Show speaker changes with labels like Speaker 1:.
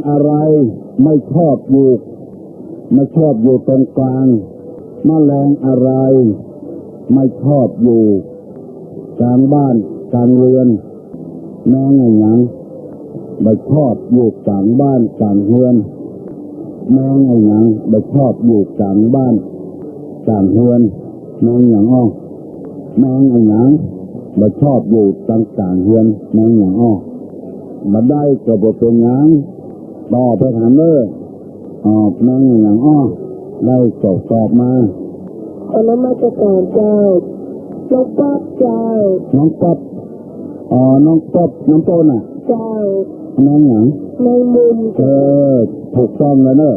Speaker 1: อะไรไม่ชอบอยู่ตรงกลางแมลงอะไรไม่ชอบอยู่กลางบ้านกลางเรือนแมงอย่างไม่ชอบอยู่กลางบ้านกลางเรือนแมงอย่างไม่ชอบอยู่กลางบ้านกลางเรือนแมงอย่างแมงอย่างไม่ชอบอยู่กลางเรือนแมงอย่างมาได้กระบอกตัวอย่างต่อไปถามแมงอย่างได้สอบมา
Speaker 2: น้ำมาจากการเจ้าน้องป๊อบเจ้า
Speaker 1: น้องป๊อบน้องโตน่ะ
Speaker 2: เจ้า
Speaker 1: แมงอย่าง
Speaker 2: ในมุม
Speaker 1: ถูกต้องแล้วเนอะ